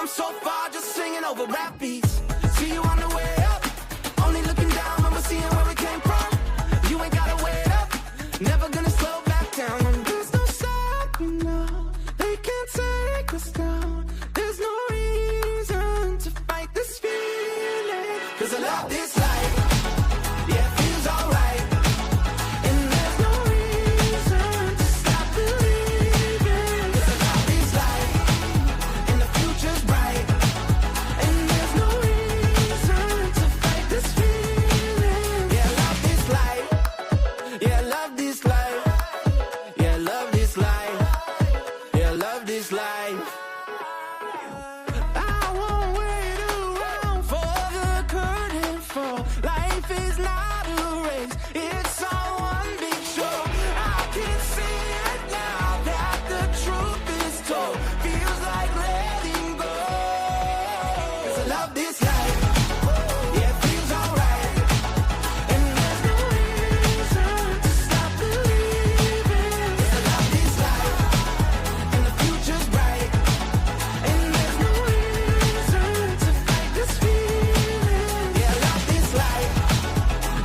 come so far just singing over rap beats. See you on the way up, only looking down when we're seeing where we came from. You ain't gotta wait up, never gonna slow back down. And there's no stopping now, they can't take us down. There's no reason to fight this feeling, 'cause I love this life. Yeah, it feels alright. And there's no reason to stop believing, 'cause I love this life. And the future's bright. And there's no reason to fight this feeling. Yeah, I love this life. Yeah, I love this life. Yeah, I love this life. Yeah, I love this life. I won't wait around for the curtain fall. Life is not a race, it's all one big show. I can see it now that the truth is told. Feels like letting go, 'cause I love this life. Yeah, it feels alright. And there's no reason to stop believing, 'cause I love this life. And the future's bright. And there's no reason to fight this feeling. Yeah, I love this life.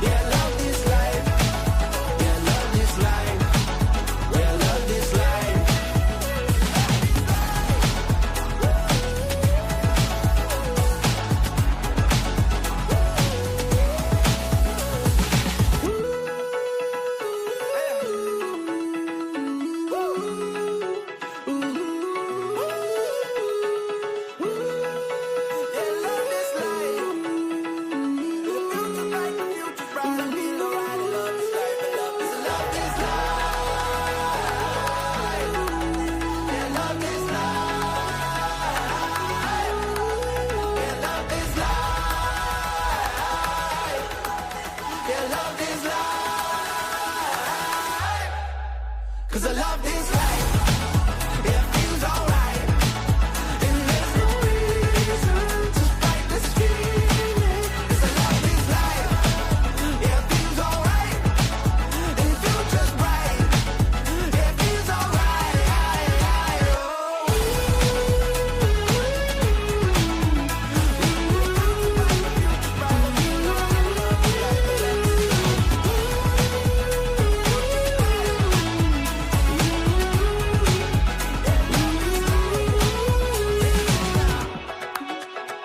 Yeah, I love this life. Yeah, I love this life. Yeah, I love this life. Cause I love this life. Yeah, it feels alright. And there's no reason to fight this feeling, 'cause I love this life. Yeah, it feels alright. And the future's bright. Yeah, it feels alright.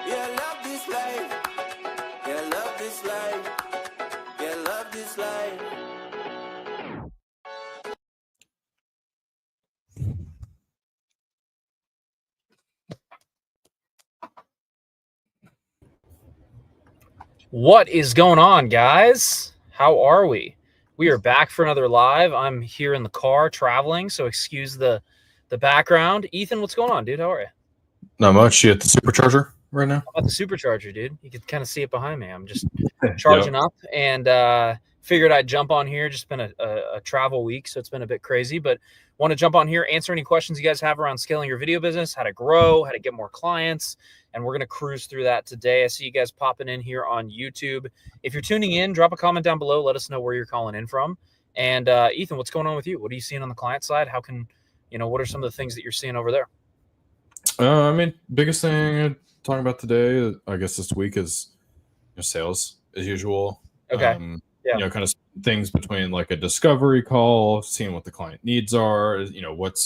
Yeah, I love this life. Yeah, I love this life. Yeah, I love this life. What is going on, guys? How are we? We are back for another live. I'm here in the car traveling, so excuse the background. Ethan, what's going on, dude? How are you? Not much. You at the supercharger right now? I'm at the supercharger, dude. You can kind of see it behind me. I'm just charging up and figured I'd jump on here. Just been a travel week, so it's been a bit crazy, but want to jump on here, answer any questions you guys have around scaling your video business, how to grow, how to get more clients, and we're going to cruise through that today. I see you guys popping in here on YouTube. If you're tuning in, drop a comment down below. Let us know where you're calling in from. And Ethan, what's going on with you? What are you seeing on the client side? How can, what are some of the things that you're seeing over there? I mean, biggest thing I'm talking about today, I guess this week, is sales as usual. Okay. Yeah. Kind of things between like a discovery call, seeing what the client needs are, what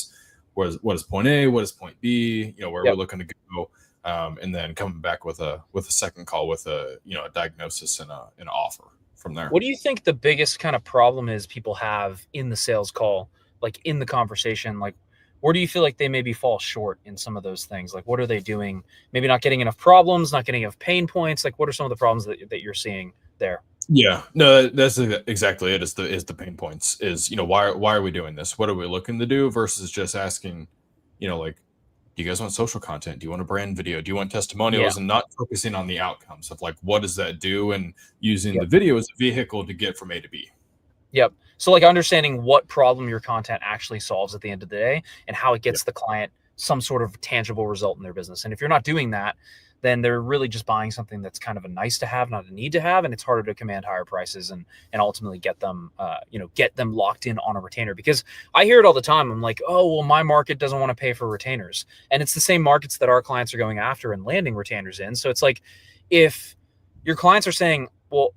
is point A, what is point B, where we're looking to go, and then coming back with a second call with a diagnosis and an offer from there. What do you think the biggest kind of problem is people have in the sales call, like in the conversation? Like, where do you feel like they maybe fall short in some of those things? Like, what are they doing? Maybe not getting enough problems, not getting enough pain points. Like, what are some of the problems that you're seeing there? Yeah, no, that's exactly it. Is the pain points? Why are we doing this? What are we looking to do versus just asking, like, do you guys want social content? Do you want a brand video? Do you want testimonials? And not focusing on the outcomes of like, what does that do? And using the video as a vehicle to get from A to B. Yep. So like understanding what problem your content actually solves at the end of the day and how it gets the client some sort of tangible result in their business. And if you're not doing that, then they're really just buying something that's kind of a nice to have, not a need to have. And it's harder to command higher prices and ultimately get them, get them locked in on a retainer. Because I hear it all the time. I'm like, oh, well, my market doesn't want to pay for retainers. And it's the same markets that our clients are going after and landing retainers in. So it's like, if your clients are saying, well,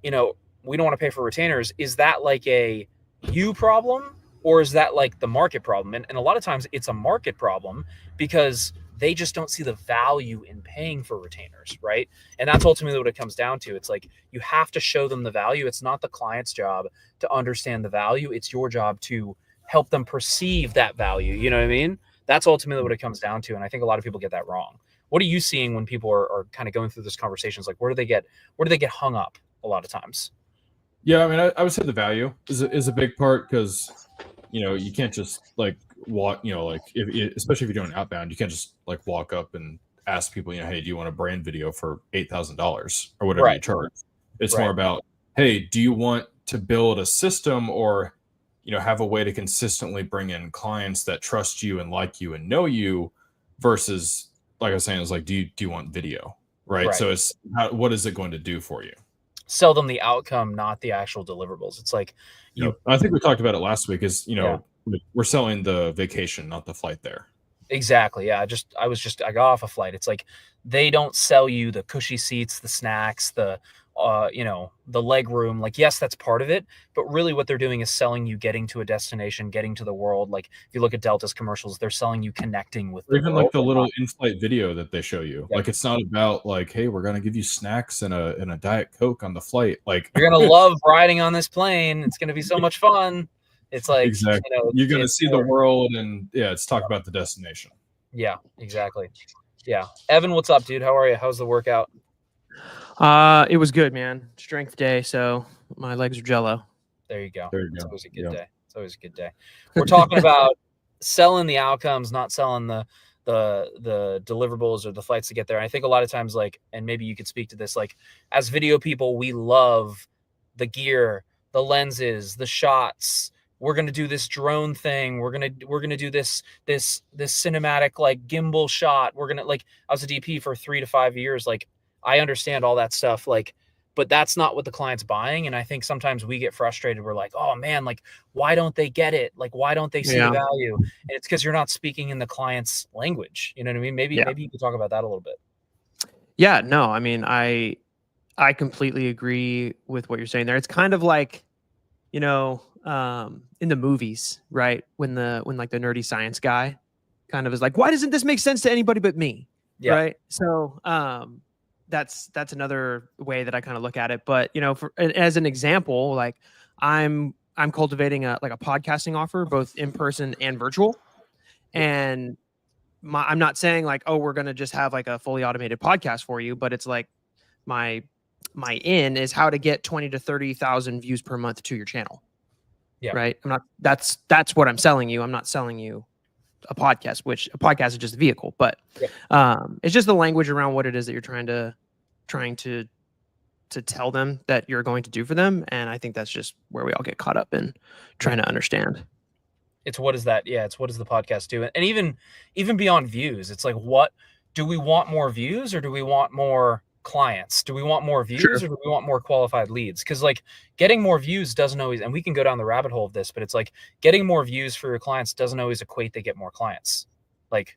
we don't want to pay for retainers, is that like a you problem, or is that like the market problem? And a lot of times it's a market problem because they just don't see the value in paying for retainers, right? And that's ultimately what it comes down to. It's like, you have to show them the value. It's not the client's job to understand the value. It's your job to help them perceive that value. You know what I mean? That's ultimately what it comes down to. And I think a lot of people get that wrong. What are you seeing when people are kind of going through this conversations? Like, where do they get hung up a lot of times? Yeah, I mean, I would say the value is a big part, because you can't just like walk, especially if you're doing outbound, you can't just like walk up and ask people, hey, do you want a brand video for $8,000 or whatever you charge? It's more about, hey, do you want to build a system or have a way to consistently bring in clients that trust you and like you and know you, versus, like I was saying, it's like, do you want video, right? So it's what is it going to do for you? Sell them the outcome, not the actual deliverables. It's like, I think we talked about it last week, is we're selling the vacation, not the flight there. Exactly. Yeah. I got off a flight. It's like, they don't sell you the cushy seats, the snacks, the leg room. Like, yes, that's part of it, but really what they're doing is selling you getting to a destination, getting to the world. Like, if you look at Delta's commercials, they're selling you connecting with the even world. Like the little in-flight video that they show you. Like, it's not about like, hey, we're going to give you snacks and a Diet Coke on the flight. Like, you're going to love riding on this plane. It's going to be so much fun. It's like, exactly. You're going to see the world, and it's talk about the destination. Yeah, exactly. Yeah. Evan, what's up, dude? How are you? How's the workout? It was good, man. Strength day, so my legs are jello. There you go. It's always a good day. It's always a good day. We're talking about selling the outcomes, not selling the deliverables or the flights to get there. And I think a lot of times, like, and maybe you could speak to this, like, as video people, we love the gear, the lenses, the shots. We're going to do this drone thing. We're going to do this cinematic, like, gimbal shot. We're going to, like, I was a DP for 3 to 5 years. Like, I understand all that stuff, like, but that's not what the client's buying. And I think sometimes we get frustrated. We're like, oh man, like, why don't they get it? Like, why don't they see the value? And it's because you're not speaking in the client's language. You know what I mean? Maybe you could talk about that a little bit. Yeah, no, I mean, I completely agree with what you're saying there. It's kind of like, in the movies, right? When like the nerdy science guy kind of is like, why doesn't this make sense to anybody but me? Yeah. Right. So, that's another way that I kind of look at it. But, as an example, like I'm cultivating a podcasting offer, both in person and virtual. And I'm not saying like, oh, we're going to just have like a fully automated podcast for you, but it's like my in is how to get 20 to 30,000 views per month to your channel. Yeah. Right. That's what I'm selling you. I'm not selling you a podcast, which a podcast is just a vehicle, but it's just the language around what it is that you're trying to tell them that you're going to do for them. And I think that's just where we all get caught up in trying to understand. It's what is that? Yeah. It's what does the podcast do? And even beyond views, it's like, what do we want? More views, or do we want more clients? Do we want more views, or do we want more qualified leads? Because like getting more views doesn't always, and we can go down the rabbit hole of this, but it's like getting more views for your clients doesn't always equate they get more clients. Like,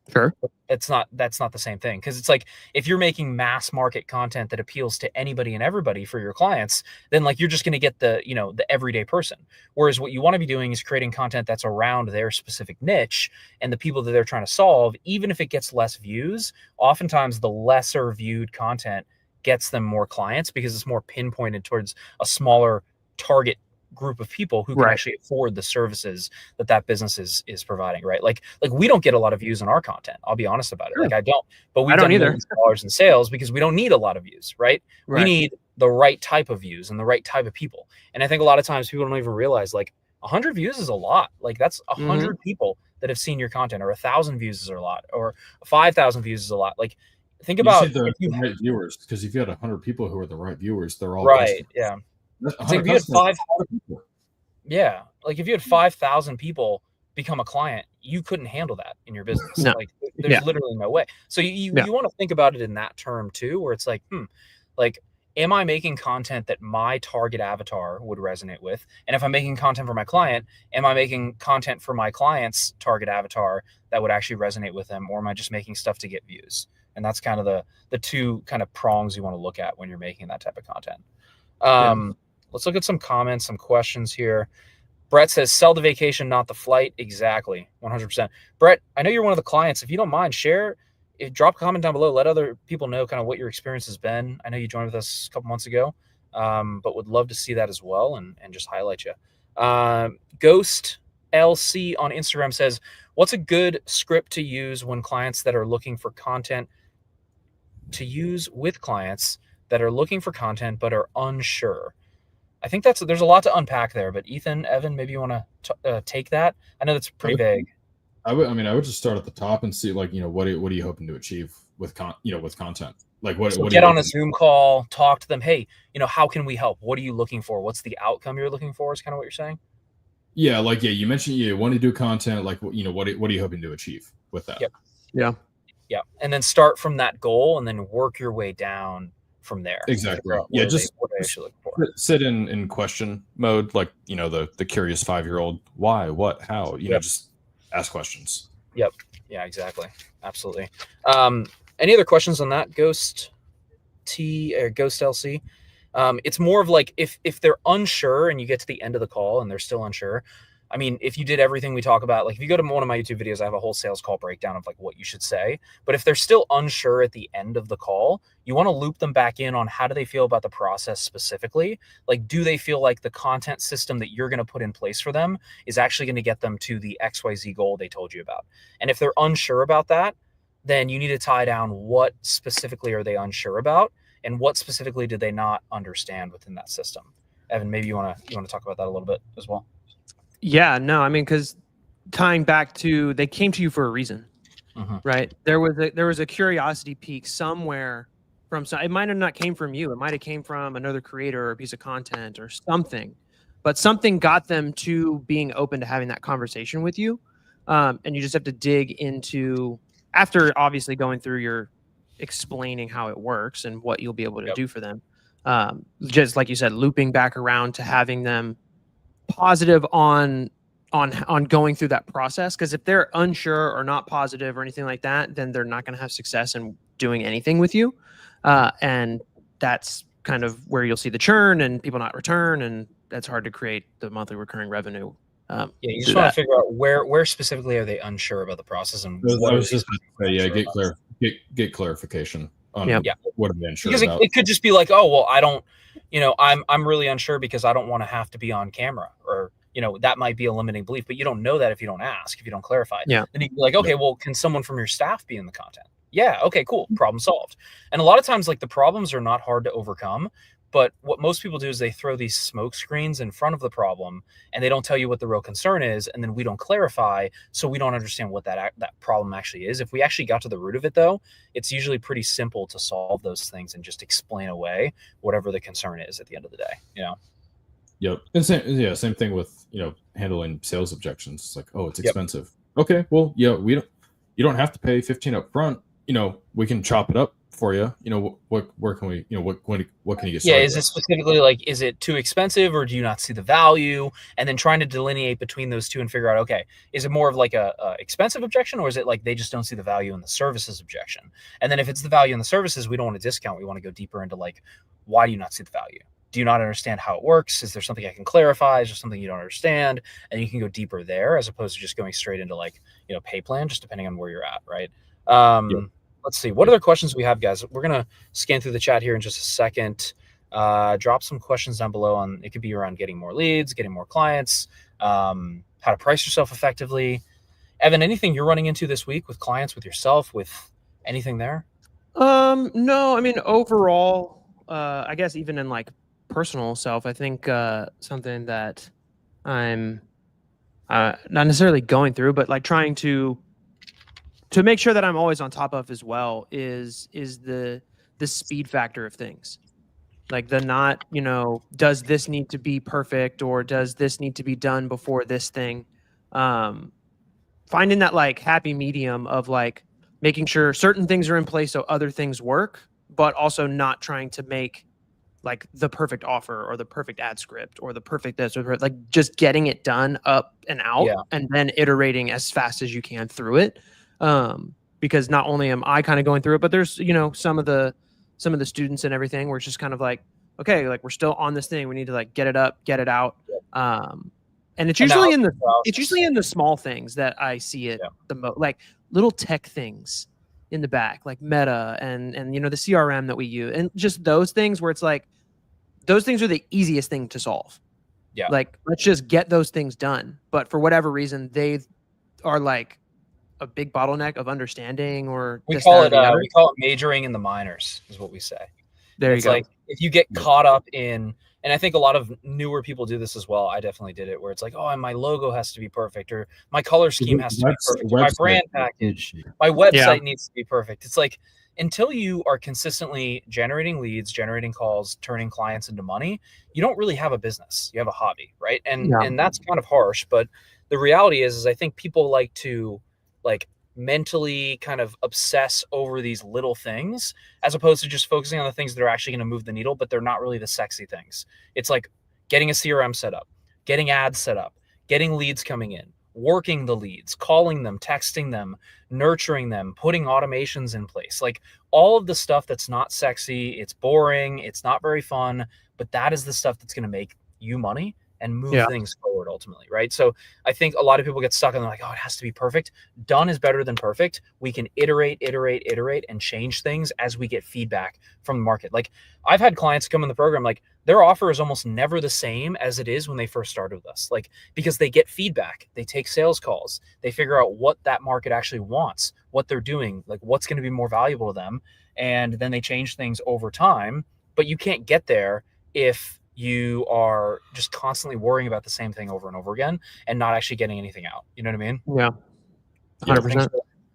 that's not the same thing. Because it's like, if you're making mass market content that appeals to anybody and everybody for your clients, then like you're just going to get the everyday person. Whereas what you want to be doing is creating content that's around their specific niche and the people that they're trying to solve. Even if it gets less views, oftentimes the lesser viewed content gets them more clients because it's more pinpointed towards a smaller target group of people who can actually afford the services that business is providing, right? Like we don't get a lot of views on our content. I'll be honest about it. Like I don't, but we don't either. Dollars in sales because we don't need a lot of views, right? We need the right type of views and the right type of people. And I think a lot of times people don't even realize like 100 views is a lot. Like that's 100 people that have seen your content, or 1,000 views is a lot, or 5,000 views is a lot. Like think about the right viewers, because if you had 100 people who are the right viewers, they're all right. Customers. Yeah. It's like if you had 5,000 people. Yeah. Like if you had 5,000 people become a client, you couldn't handle that in your business. No. Like there's Yeah. literally no way. So you Yeah. want to think about it in that term too, where it's like, like, am I making content that my target avatar would resonate with? And if I'm making content for my client, am I making content for my client's target avatar that would actually resonate with them? Or am I just making stuff to get views? And that's kind of the two kind of prongs you want to look at when you're making that type of content. Let's look at some comments, some questions here. Brett says, sell the vacation, not the flight. Exactly. 100%. Brett, I know you're one of the clients. If you don't mind, drop a comment down below. Let other people know kind of what your experience has been. I know you joined with us a couple months ago, but would love to see that as well and just highlight you. Ghost LC on Instagram says, what's a good script to use when clients that are looking for content to use with clients that are looking for content but are unsure? I think there's a lot to unpack there, but Ethan, Evan, maybe you want to take that. I know that's pretty vague. I would just start at the top and see, like, what are you hoping to achieve with content? Like what get on a Zoom call, talk to them. Hey, how can we help? What are you looking for? What's the outcome you're looking for is kind of what you're saying. Yeah. Like, you mentioned you want to do content. Like, what are you hoping to achieve with that? Yep. Yeah. Yeah. And then start from that goal and then work your way down from there. Exactly. What are they looking for? Sit in question mode, like, the curious 5-year-old. Why, what, how, just ask questions. Yep. Yeah, exactly. Absolutely. Any other questions on that, Ghost T or Ghost LC? It's more of like if they're unsure and you get to the end of the call and they're still unsure. I mean, if you did everything we talk about, like if you go to one of my YouTube videos, I have a whole sales call breakdown of like what you should say. But if they're still unsure at the end of the call, you want to loop them back in on how do they feel about the process specifically? Like, do they feel like the content system that you're going to put in place for them is actually going to get them to the XYZ goal they told you about? And if they're unsure about that, then you need to tie down what specifically are they unsure about and what specifically did they not understand within that system. Evan, maybe you want to talk about that a little bit as well. Yeah, no, I mean, because tying back to they came to you for a reason, right? There was a curiosity peak somewhere from it might have not came from you. It might have came from another creator or a piece of content or something, but something got them to being open to having that conversation with you. And you just have to dig into, after obviously going through your explaining how it works and what you'll be able to do for them. Just like you said, looping back around to having them positive on going through that process, because if they're unsure or not positive or anything like that, then they're not going to have success in doing anything with you, and that's kind of where you'll see the churn and people not return, and that's hard to create the monthly recurring revenue. You just want to figure out where specifically are they unsure about the process and what get clarification on what are they unsure because about. It could just be like, oh well, I don't, I'm really unsure because I don't want to have to be on camera, or that might be a limiting belief, but you don't know that if you don't ask, if you don't clarify. Then you can be like, okay, well, can someone from your staff be in the content? Yeah, okay, cool, problem solved. And a lot of times, like, the problems are not hard to overcome, but what most people do is they throw these smoke screens in front of the problem and they don't tell you what the real concern is, and then we don't clarify, so we don't understand what that problem actually is. If we actually got to the root of it, though, it's usually pretty simple to solve those things and just explain away whatever the concern is at the end of the day. Yep. And same thing with handling sales objections. It's like, oh, it's expensive. Okay, well, you don't have to pay $15 up front. We can chop it up for you. Where can we, what can you get started? Is it specifically like, is it too expensive, or do you not see the value? And then trying to delineate between those two and figure out, okay, is it more of like a expensive objection, or is it like they just don't see the value in the services objection? And then if it's the value in the services, we don't want to discount. We want to go deeper into like, why do you not see the value? Do you not understand how it works? Is there something I can clarify? Is there something you don't understand? And you can go deeper there as opposed to just going straight into like, pay plan, just depending on where you're at. Right. Let's see. What other questions we have, guys? We're going to scan through the chat here in just a second. Drop some questions down below on, it could be around getting more leads, getting more clients, how to price yourself effectively. Evan, anything you're running into this week with clients, with yourself, with anything there? No, I mean, overall, I guess even in like personal self, I think something that I'm not necessarily going through, but like trying to make sure that I'm always on top of as well is the speed factor of things. Like the not, does this need to be perfect, or does this need to be done before this thing? finding that like happy medium of like making sure certain things are in place so other things work, but also not trying to make like the perfect offer or the perfect ad script or the perfect this or like just getting it done up and out and then iterating as fast as you can through it. Because not only am I kind of going through it, but there's, you know, some of the students and everything where it's just kind of like, okay, like we're still on this thing. We need to like get it up, get it out. And it's usually in the small things that I see it the most, like little tech things in the back, like Meta and you know, the CRM that we use, and just those things where it's like, those things are the easiest thing to solve. Yeah. Like, let's just get those things done. But for whatever reason, they are like a big bottleneck of understanding, or we call it majoring in the minors is what we say. It's like if you get caught up in, and I think a lot of newer people do this as well. I definitely did it, where it's like, oh, and my logo has to be perfect, or my color scheme has to be perfect, my brand package, my website needs to be perfect. It's like, until you are consistently generating leads, generating calls, turning clients into money, you don't really have a business. You have a hobby, right? And that's kind of harsh, but the reality is I think people like to like mentally kind of obsess over these little things as opposed to just focusing on the things that are actually going to move the needle, but they're not really the sexy things. It's like getting a CRM set up, getting ads set up, getting leads coming in, working the leads, calling them, texting them, nurturing them, putting automations in place, like all of the stuff that's not sexy, it's boring, it's not very fun, but that is the stuff that's going to make you money and move things forward ultimately, right? So I think a lot of people get stuck and they're like, oh, it has to be perfect. Done is better than perfect. We can iterate, and change things as we get feedback from the market. Like I've had clients come in the program, like their offer is almost never the same as it is when they first started with us, like because they get feedback, they take sales calls, they figure out what that market actually wants, what they're doing, like what's going to be more valuable to them, and then they change things over time. But you can't get there if you are just constantly worrying about the same thing over and over again and not actually getting anything out. You know what I mean? Yeah. 100%. I think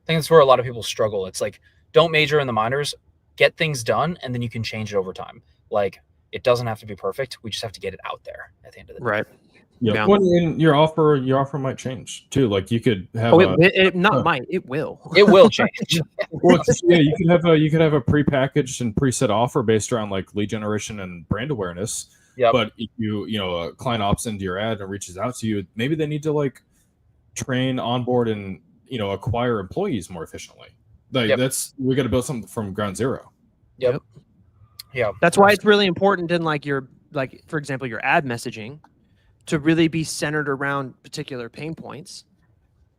that's where a lot of people struggle. It's like, don't major in the minors, get things done, and then you can change it over time. Like it doesn't have to be perfect. We just have to get it out there at the end of the day. Right. Yeah. Well, and your offer might change too. Like you could have it will. It will change. Well, you could have a prepackaged and preset offer based around like lead generation and brand awareness. Yeah. But if a client opts into your ad and reaches out to you, maybe they need to like train, onboard, and acquire employees more efficiently. Like we got to build something from ground zero. Yep. Yeah. That's why it's really important in like your, like, for example, your ad messaging to really be centered around particular pain points,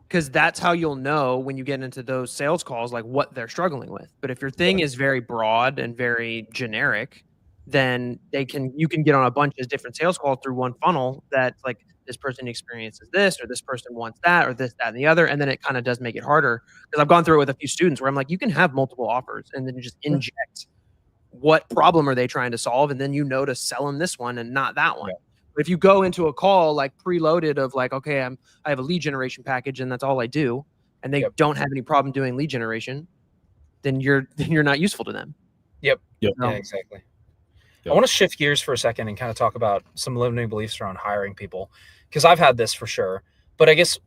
because that's how you'll know when you get into those sales calls, like what they're struggling with. But if your thing is very broad and very generic, then you can get on a bunch of different sales calls through one funnel that's like, this person experiences this, or this person wants that, or this, that, and the other. And then it kind of does make it harder, because I've gone through it with a few students where I'm like, you can have multiple offers and then just inject what problem are they trying to solve, and then to sell them this one and not that one. But if you go into a call like preloaded of like, okay, I have a lead generation package and that's all I do, and they don't have any problem doing lead generation, then you're not useful to them. Yep. Yeah, exactly. I want to shift gears for a second and kind of talk about some limiting beliefs around hiring people, because I've had this for sure. But I guess,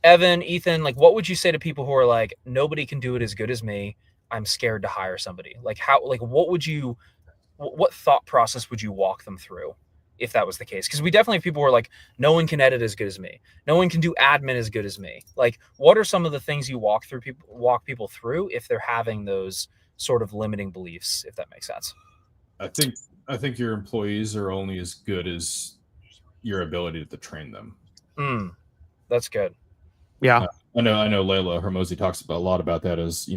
Evan, Ethan, like, what would you say to people who are like, nobody can do it as good as me, I'm scared to hire somebody? Like, what thought process would you walk them through if that was the case? Because we definitely have people who are like, no one can edit as good as me, no one can do admin as good as me. Like, what are some of the things you walk people through if they're having those sort of limiting beliefs, if that makes sense? I think your employees are only as good as your ability to train them. That's good. Yeah. I know Layla Hermosi talks about a lot about that, as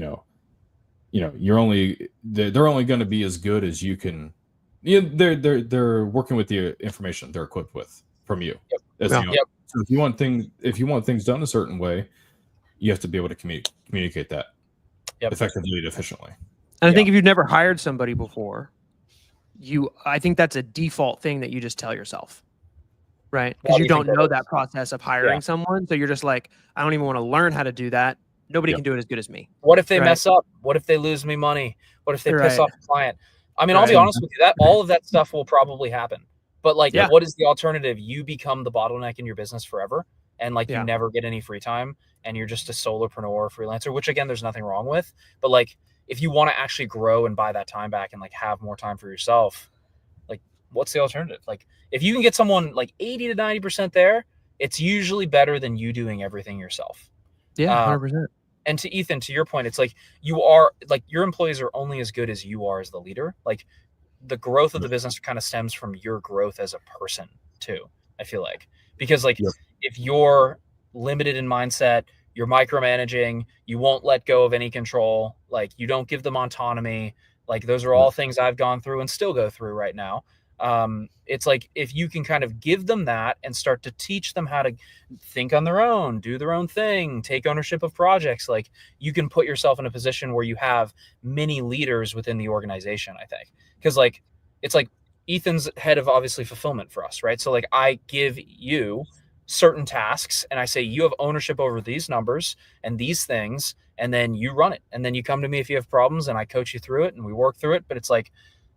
they're only going to be as good as you can. They're working with the information they're equipped with from you. So if you want things done a certain way, you have to be able to communicate that effectively and efficiently. And I think if you've never hired somebody before, I think that's a default thing that you just tell yourself, right? Because you don't know that process of hiring someone. So you're just like, I don't even want to learn how to do that. Nobody can do it as good as me. What if they mess up? What if they lose me money? What if they piss off the client? I mean, I'll be honest with you, that all of that stuff will probably happen. But like, what is the alternative? You become the bottleneck in your business forever, and like you never get any free time, and you're just a solopreneur freelancer, which again, there's nothing wrong with, but like, if you want to actually grow and buy that time back and like have more time for yourself, like what's the alternative? Like if you can get someone like 80 to 90% there, it's usually better than you doing everything yourself. Yeah, 100%. And to Ethan, to your point, it's like you are like your employees are only as good as you are as the leader. Like the growth of the business kind of stems from your growth as a person too, I feel like. Because like if you're limited in mindset, you're micromanaging, you won't let go of any control, like you don't give them autonomy, like those are all things I've gone through and still go through right now. It's like if you can kind of give them that and start to teach them how to think on their own, do their own thing, take ownership of projects, like you can put yourself in a position where you have many leaders within the organization, I think. Because like it's like Ethan's head of obviously fulfillment for us, right? So like I give you certain tasks and I say you have ownership over these numbers and these things, and then you run it, and then you come to me if you have problems and I coach you through it and we work through it. But it's like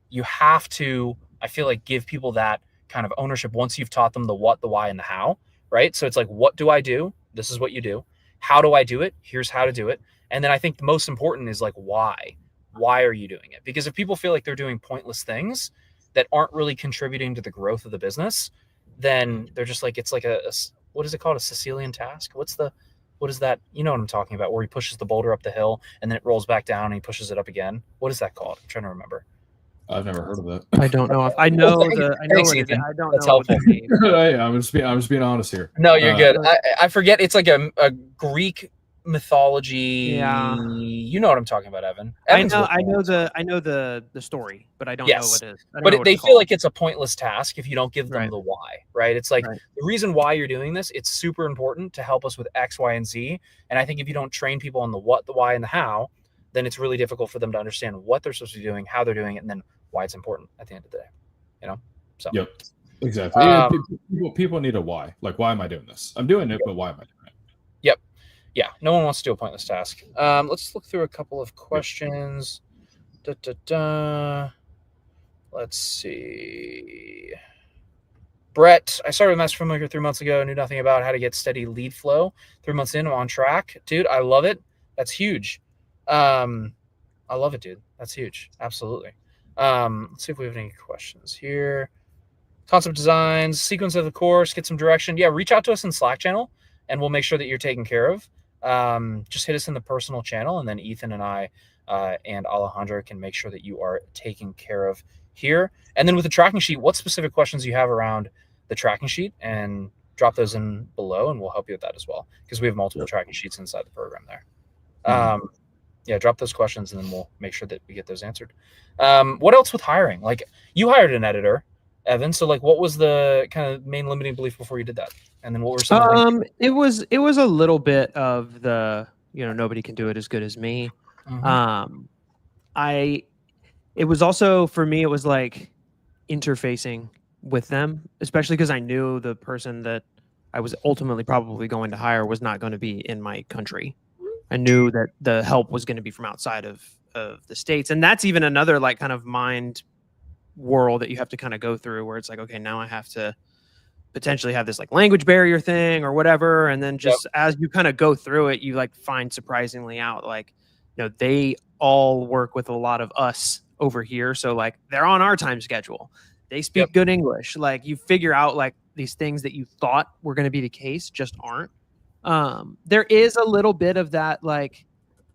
you have to, I feel like, give people that kind of ownership once you've taught them the what, the why, and the how, right? So it's like, what do I do? This is what you do. How do I do it? Here's how to do it. And then I think the most important is like, why? Why are you doing it? Because if people feel like they're doing pointless things that aren't really contributing to the growth of the business, then they're just like, it's like a what is it called? A Sicilian task? What is that? You know what I'm talking about, where he pushes the boulder up the hill and then it rolls back down and he pushes it up again. What is that called? I'm trying to remember. I've never heard of that. I don't know. I know what it is. I don't know what it means. Yeah, I'm just being honest here. No, you're good. I forget. It's like a Greek mythology. Yeah. You know what I'm talking about, Evan. I know the story, but I don't know what it is. But they feel like it's a pointless task if you don't give them the why, right? It's like the reason why you're doing this, it's super important to help us with X, Y, and Z. And I think if you don't train people on the what, the why, and the how, then it's really difficult for them to understand what they're supposed to be doing, how they're doing it, and then why it's important at the end of the day, you know? So yep, exactly. People need a why. Like, why am I doing this? I'm doing it, but why am I doing it? Yep. Yeah. No one wants to do a pointless task. Let's look through a couple of questions. Let's see. Brett, I started with Master Filmmaker 3 months ago. Knew nothing about how to get steady lead flow. 3 months in, I'm on track. Dude, I love it. That's huge. I love it, dude. That's huge. Absolutely. Let's see if we have any questions here. Concept designs, sequence of the course, get some direction. Yeah, reach out to us in Slack channel and we'll make sure that you're taken care of. Just hit us in the personal channel, and then Ethan and I and Alejandra can make sure that you are taken care of here. And then with the tracking sheet, what specific questions you have around the tracking sheet, and drop those in below and we'll help you with that as well, because we have multiple tracking sheets inside the program there. Yeah, drop those questions and then we'll make sure that we get those answered. What else with hiring? Like, you hired an editor, Evan. So like, what was the kind of main limiting belief before you did that? And then what were some it was a little bit of the, nobody can do it as good as me. It was also, for me, it was like interfacing with them, especially because I knew the person that I was ultimately probably going to hire was not going to be in my country. I knew that the help was going to be from outside of the States. And that's even another like kind of mind world that you have to kind of go through, where it's like, okay, now I have to potentially have this like language barrier thing or whatever. And then just as you kind of go through it, you like find surprisingly out, like, they all work with a lot of us over here. So like they're on our time schedule. They speak good English. Like you figure out like these things that you thought were going to be the case just aren't. There is a little bit of that, like,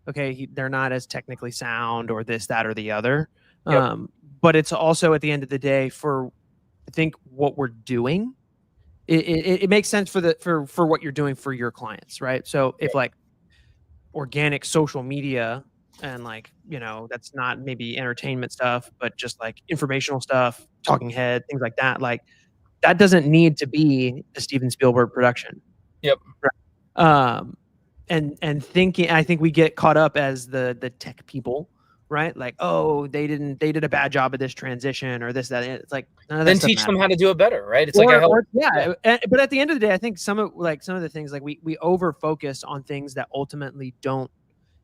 okay, they're not as technically sound or this, that, or the other. But it's also at the end of the day, for I think what we're doing, it makes sense for what you're doing for your clients, right? So if like organic social media and like, that's not maybe entertainment stuff, but just like informational stuff, talking head, things like that, like that doesn't need to be a Steven Spielberg production. And thinking, I think we get caught up as the tech people, right? Like, oh, they did a bad job of this transition or this, that. It's like, none of that then teach them how to do it better, right? It's like, but at the end of the day, I think some of the things, like we over focus on things that ultimately don't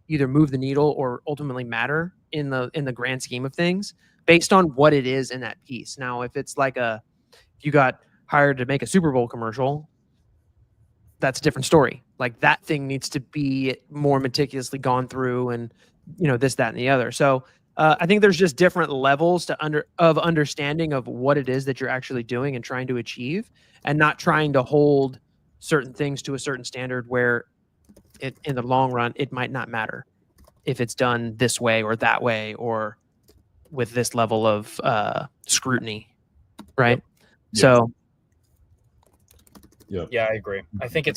either move the needle or ultimately matter in the grand scheme of things, based on what it is in that piece. Now, if it's like if you got hired to make a Super Bowl commercial, that's a different story. Like that thing needs to be more meticulously gone through, and this, that, and the other. So I think there's just different levels of understanding of what it is that you're actually doing and trying to achieve, and not trying to hold certain things to a certain standard where in the long run, it might not matter if it's done this way or that way or with this level of scrutiny. Right. Yep. So. Yeah, I agree. I think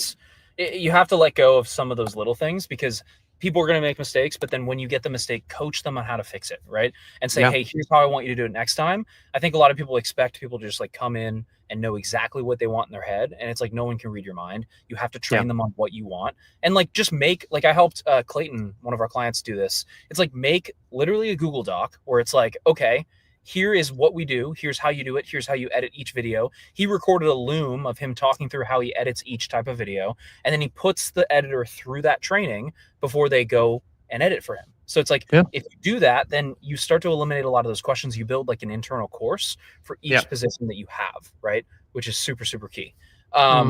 you have to let go of some of those little things, because people are going to make mistakes, but then when you get the mistake, coach them on how to fix it, right? And say, hey, here's how I want you to do it next time. I think a lot of people expect people to just like come in and know exactly what they want in their head. And it's like, no one can read your mind. You have to train them on what you want. And like, just I helped Clayton, one of our clients, do this. It's like, make literally a Google Doc where it's like, okay, here is what we do. Here's how you do it. Here's how you edit each video. He recorded a loom of him talking through how he edits each type of video. And then he puts the editor through that training before they go and edit for him. So it's like, if you do that, then you start to eliminate a lot of those questions. You build like an internal course for each position that you have, right? Which is super, super key. I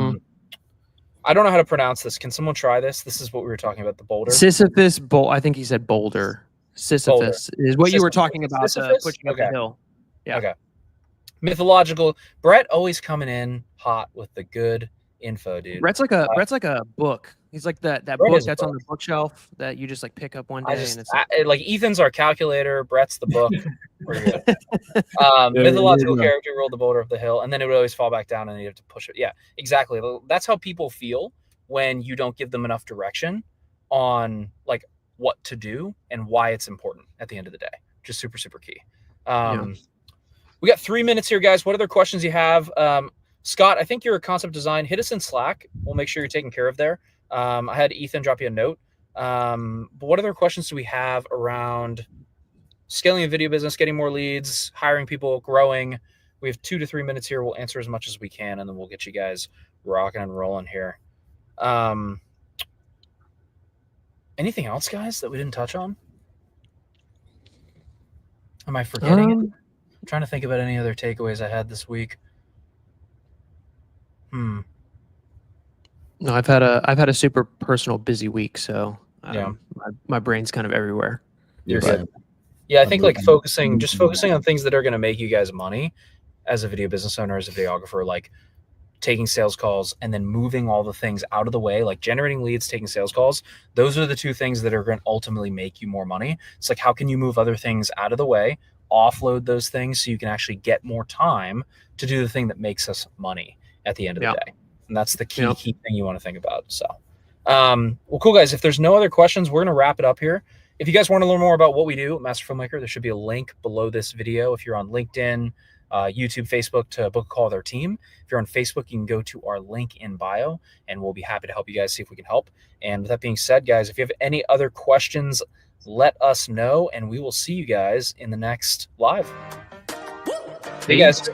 don't know how to pronounce this. Can someone try this? This is what we were talking about, the boulder. Sisyphus I think he said boulder. Sisyphus is what you were talking about, pushing up the hill. Yeah. Okay. Mythological. Brett always coming in hot with the good info, dude. Brett's like a book. He's like that book that's on the bookshelf that you just like pick up one day. And it's like Ethan's our calculator. Brett's the book. We're good. Mythological character rolled the boulder up the hill, and then it would always fall back down, and you have to push it. Yeah, exactly. That's how people feel when you don't give them enough direction on like what to do and why it's important at the end of the day. Just super, super key. We got 3 minutes here, guys. What other questions you have? Scott, I think you're a concept design. Hit us in Slack. We'll make sure you're taken care of there. I had Ethan drop you a note. But what other questions do we have around scaling a video business, getting more leads, hiring people, growing? We have 2 to 3 minutes here. We'll answer as much as we can, and then we'll get you guys rocking and rolling here. Anything else, guys, that we didn't touch on? Am I forgetting it? I'm trying to think about any other takeaways I had this week. No, I've had a super personal busy week, so my brain's kind of everywhere. You're good. Yeah, I think like focusing on things that are going to make you guys money as a video business owner, as a videographer, like taking sales calls and then moving all the things out of the way, like generating leads, taking sales calls. Those are the two things that are going to ultimately make you more money. It's like, how can you move other things out of the way, offload those things so you can actually get more time to do the thing that makes us money at the end of the day. And that's the key thing you want to think about. So, well, cool, guys. If there's no other questions, we're going to wrap it up here. If you guys want to learn more about what we do at Master Filmmaker, there should be a link below this video. If you're on LinkedIn, YouTube, Facebook, to book a call with our team. If you're on Facebook, you can go to our link in bio, and we'll be happy to help you guys, see if we can help. And with that being said, guys, if you have any other questions, let us know, and we will see you guys in the next live. Hey, guys.